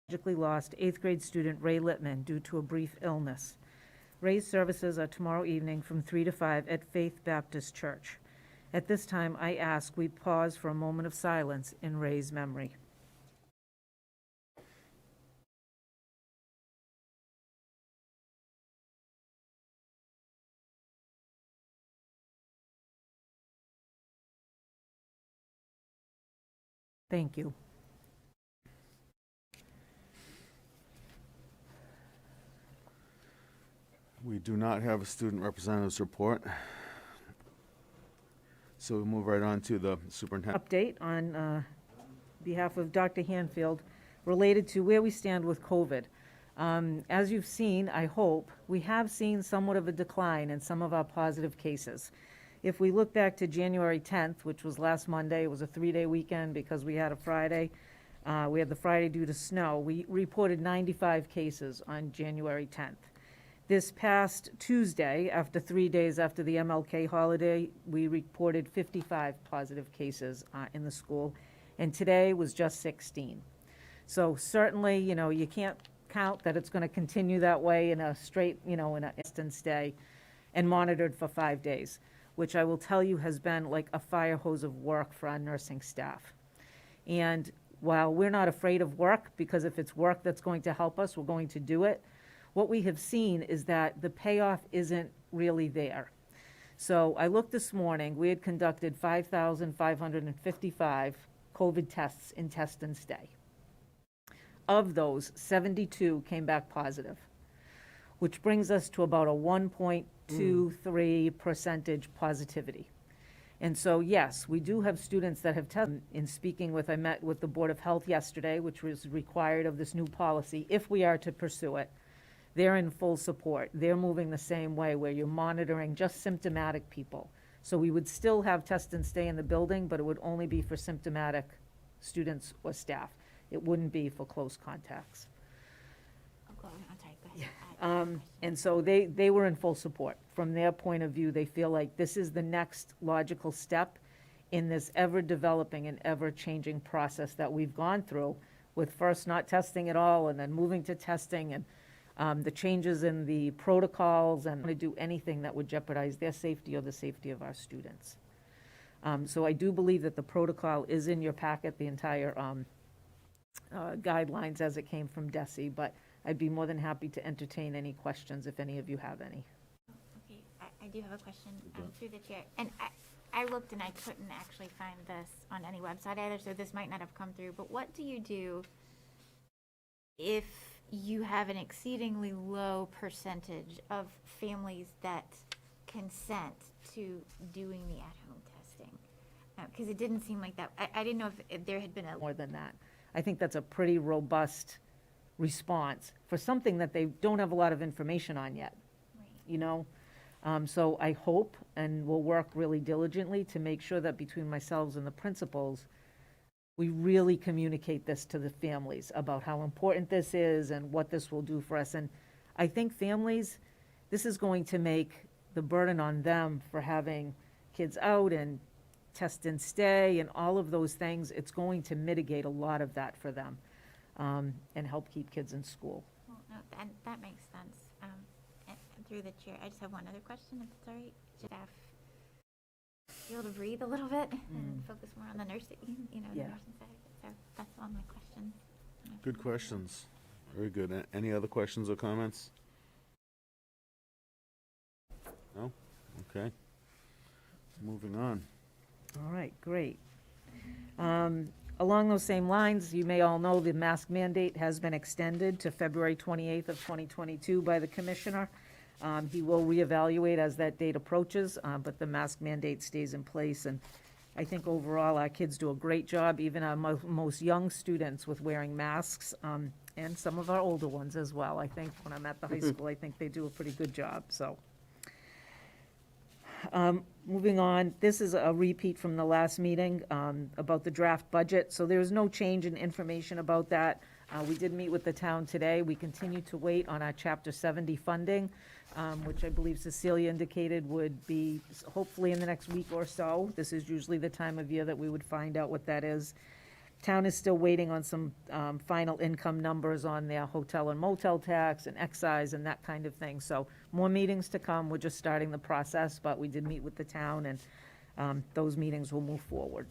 tragically lost 8th grade student Ray Littman due to a brief illness. Ray's services are tomorrow evening from 3 to 5 at Faith Baptist Church. At this time, I ask we pause for a moment of silence in Ray's memory. Thank you. We do not have a student representative's report. So we'll move right on to the superintendent. Update on behalf of Dr. Hanfield related to where we stand with COVID. As you've seen, I hope, we have seen somewhat of a decline in some of our positive cases. If we look back to January 10th, which was last Monday, it was a 3-day weekend because we had a Friday. We had the Friday due to snow. We reported 95 cases on January 10th. This past Tuesday, after 3 days after the MLK holiday, we reported 55 positive cases in the school, and today was just 16. So certainly, you can't count that it's going to continue that way in a straight, in a distance day, and monitored for 5 days, which I will tell you has been like a fire hose of work for our nursing staff. And while we're not afraid of work, because if it's work that's going to help us, we're going to do it, what we have seen is that the payoff isn't really there. So I looked this morning, we had conducted 5,555 COVID tests in test and stay. Of those, 72 came back positive, which brings us to about a 1.23% positivity. And so, yes, we do have students that have tested. In speaking with, I met with the Board of Health yesterday, which was required of this new policy, if we are to pursue it. They're in full support. They're moving the same way where you're monitoring just symptomatic people. So we would still have test and stay in the building, but it would only be for symptomatic students or staff. It wouldn't be for close contacts. I'm sorry, go ahead. And so they were in full support. From their point of view, they feel like this is the next logical step in this ever-developing and ever-changing process that we've gone through, with first not testing at all and then moving to testing, and the changes in the protocols, and to do anything that would jeopardize their safety or the safety of our students. So I do believe that the protocol is in your packet, the entire guidelines as it came from DESE, but I'd be more than happy to entertain any questions if any of you have any. Okay, I do have a question through the chair. And I looked and I couldn't actually find this on any website either, so this might not have come through. But what do you do if you have an exceedingly low percentage of families that consent to doing the at-home testing? Because it didn't seem like that. I didn't know if there had been a... More than that. I think that's a pretty robust response for something that they don't have a lot of information on yet, Right. So I hope and will work really diligently to make sure that between myself and the principals, we really communicate this to the families about how important this is and what this will do for us. And I think families, this is going to make the burden on them for having kids out and test and stay and all of those things, it's going to mitigate a lot of that for them, and help keep kids in school. Well, no, that makes sense. And through the chair, I just have one other question, if it's all right. Staff be able to breathe a little bit and focus more on the nursing, the nursing side of it. So that's all my questions. Good questions. Very good. Any other questions or comments? No? Okay. Moving on. All right, great. Along those same lines, you may all know the mask mandate has been extended to February 28th of 2022 by the commissioner. He will reevaluate as that date approaches, but the mask mandate stays in place. And I think overall our kids do a great job, even our most young students, with wearing masks, and some of our older ones as well. I think when I'm at the high school, I think they do a pretty good job. So moving on, this is a repeat from the last meeting about the draft budget. So there's no change in information about that. We did meet with the town today. We continue to wait on our Chapter 70 funding, which I believe Cecilia indicated would be hopefully in the next week or so. This is usually the time of year that we would find out what that is. Town is still waiting on some final income numbers on their hotel and motel tax and excise and that kind of thing. So more meetings to come. We're just starting the process, but we did meet with the town, and those meetings will move forward.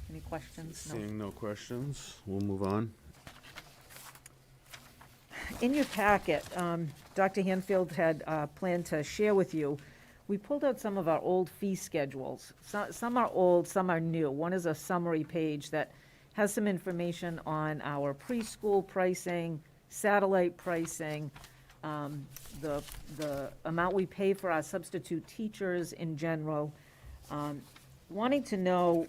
Any questions? No. Seeing no questions, we'll move on. In your packet, Dr. Hanfield had planned to share with you, we pulled out some of our old fee schedules. Some are old, some are new. One is a summary page that has some information on our preschool pricing, satellite pricing, the amount we pay for our substitute teachers in general. Wanting to know,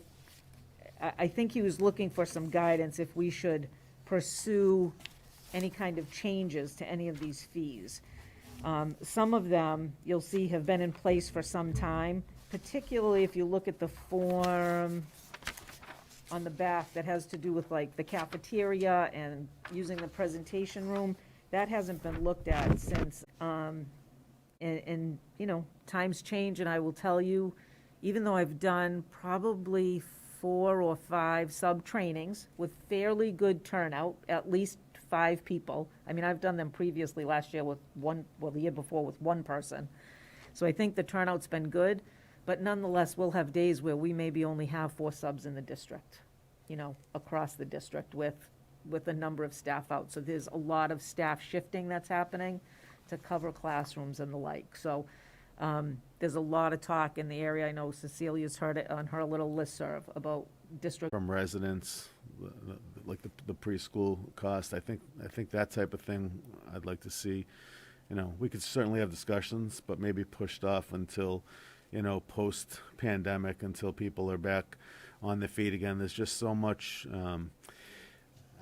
I think he was looking for some guidance if we should pursue any kind of changes to any of these fees. Some of them, you'll see, have been in place for some time, particularly if you look at the form on the back that has to do with like the cafeteria and using the presentation room. That hasn't been looked at since, and you know, times change, and I will tell you, even though I've done probably 4 or 5 sub-trainings with fairly good turnout, at least 5 people. I mean, I've done them previously last year with the year before with 1 person. So I think the turnout's been good, but nonetheless, we'll have days where we maybe only have 4 subs in the district, you know, across the district with a number of staff out. So there's a lot of staff shifting that's happening to cover classrooms and the like. So there's a lot of talk in the area. I know Cecilia's heard it on her little listserv about district. From residents, like the preschool cost, I think that type of thing I'd like to see. You know, we could certainly have discussions, but maybe pushed off until, you know, post-pandemic, until people are back on their feet again. There's just so much,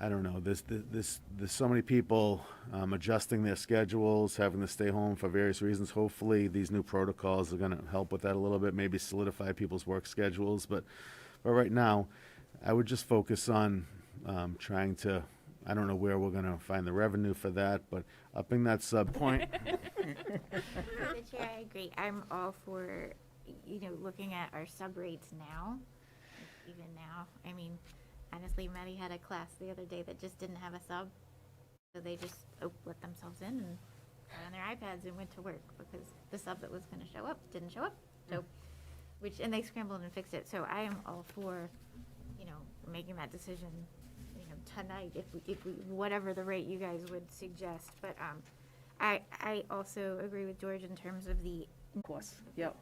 I don't know, there's so many people adjusting their schedules, having to stay home for various reasons. Hopefully, these new protocols are going to help with that a little bit, maybe solidify people's work schedules. But right now, I would just focus on trying to, I don't know where we're going to find the revenue for that, but upping that sub point. The chair, I agree. I'm all for, you know, looking at our sub rates now, even now. I mean, honestly, Maddie had a class the other day that just didn't have a sub, so they just let themselves in and got on their iPads and went to work because the sub that was going to show up didn't show up. So, and they scrambled and fixed it. So I am all for, you know, making that decision, you know, tonight if we whatever the rate you guys would suggest. But I also agree with George in terms of the. Of course, yep.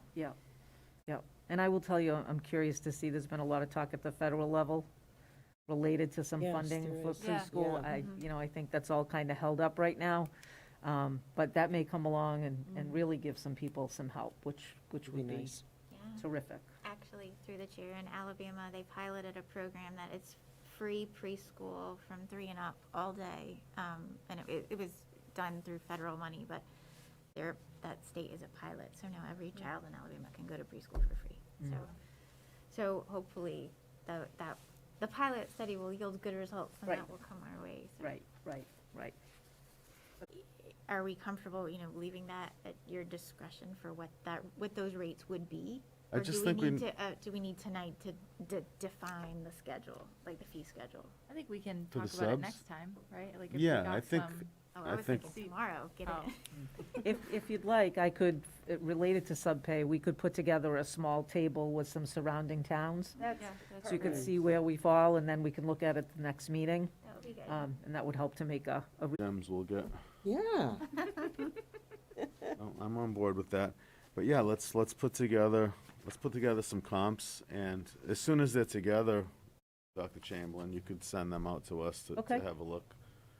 And I will tell you, I'm curious to see, there's been a lot of talk at the federal level related to some Yes, funding there for is. preschool. Yeah. You know, I think that's all kind of held up right now. But that may come along and really give some people some help, which would be nice. Yeah. terrific. Actually, through the chair, in Alabama, they piloted a program that it's free preschool from 3 and up all day. And it was done through federal money, but that state is a pilot. So now every child in Alabama can go to preschool for free. So hopefully the pilot study will yield good results and Right. that will come our way. So Right. are we comfortable, you know, leaving that at your discretion for what those rates would be? I Or just do we think need to, do we need tonight to define the schedule, like the fee schedule? I think we can For the talk about it subs? next time, right? Like if we Yeah, got I think, some- Oh, I I was think- thinking tomorrow, get Oh. it. If you'd like, I could, related to subpay, we could put together a small table with some surrounding towns. That's So you could Perfect. see where we fall, and then we can look at it the next meeting. That would be good. And that would help to make a gems we'll get. Yeah. Oh, I'm on board with that. But yeah, let's put together some comps, and as soon as they're together, Dr. Chamberlain, you could send them out to us to Okay. have a look.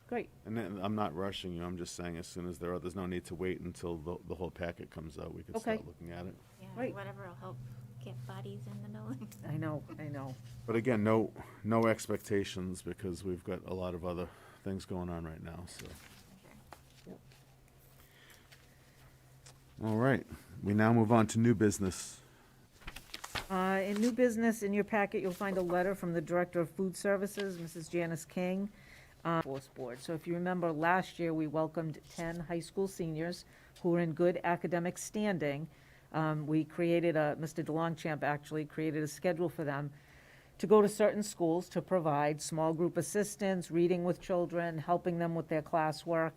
great. And then, I'm not rushing you, I'm just saying as soon as there's no need to wait until the whole packet comes out, we can Okay. start looking at it. Yeah, Right. whatever will help get bodies in the building. I know. But again, no expectations, because we've got a lot of other things going on right now, so. Sure. All right, we now move on to new business. In new business, in your packet, you'll find a letter from the Director of Food Services, Mrs. Janice King, Force Board. So if you remember, last year, we welcomed 10 high school seniors who were in good academic standing We created Mr. DeLongchamp actually created a schedule for them to go to certain schools to provide small group assistance, reading with children, helping them with their classwork,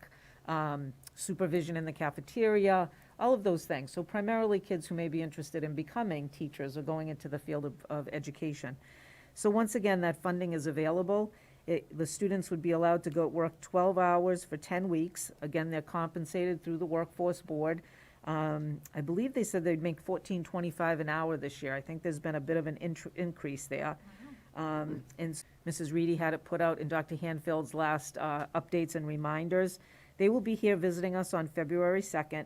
supervision in the cafeteria, all of those things. So primarily kids who may be interested in becoming teachers or going into the field of education. So once again, that funding is available. The students would be allowed to go work 12 hours for 10 weeks. Again, they're compensated through the workforce board. I believe they said they'd make $14.25 an hour this year. I think there's been a bit of an increase there. And Mrs. Reedy had it put out in Dr. Hanfield's last updates and reminders. They will be here visiting us on February 2nd.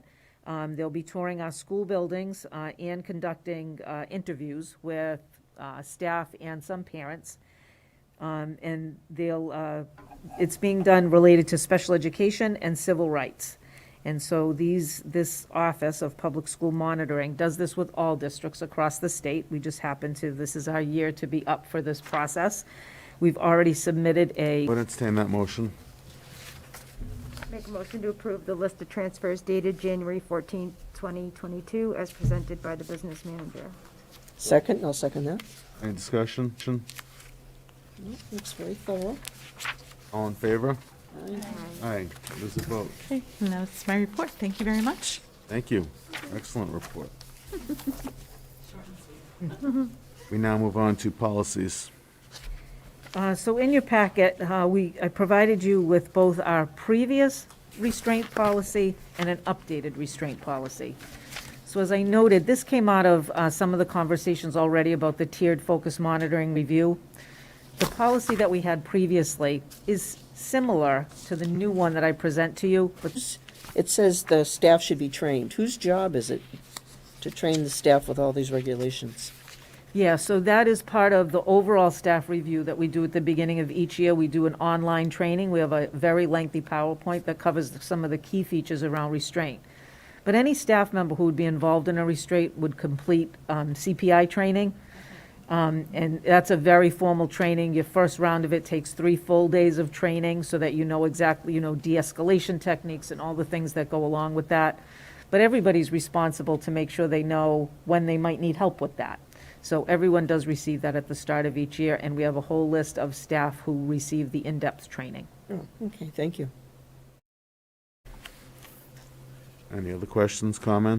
They'll be touring our school buildings and conducting interviews with staff and some parents. And it's being done related to special education and civil rights. And so this Office of Public School Monitoring does this with all districts across the state. We just happen to, this is our year to be up for this process. We've already submitted a, Would entertain that motion? Make a motion to approve the list of transfers dated January 14th, 2022, as presented by the business manager. Second, I'll second that. Any discussion? Looks very thorough. All in favor? Aye. Aye, there's a vote. Okay, and that's my report. Thank you very much. Thank you. Excellent report. We now move on to policies. so in your packet, I provided you with both our previous restraint policy and an updated restraint policy. So as I noted, this came out of some of the conversations already about the tiered focus monitoring review. The policy that we had previously is similar to the new one that I present to you, but It says the staff should be trained. Whose job is it to train the staff with all these regulations? yeah, so that is part of the overall staff review that we do at the beginning of each year. We do an online training. We have a very lengthy PowerPoint that covers some of the key features around restraint. But any staff member who would be involved in a restraint would complete CPI training. And that's a very formal training. Your first round of it takes 3 full days of training so that you know exactly, de-escalation techniques and all the things that go along with that. But everybody's responsible to make sure they know when they might need help with that. So everyone does receive that at the start of each year, and we have a whole list of staff who receive the in-depth training. Oh, okay, thank you. Any other questions, comments?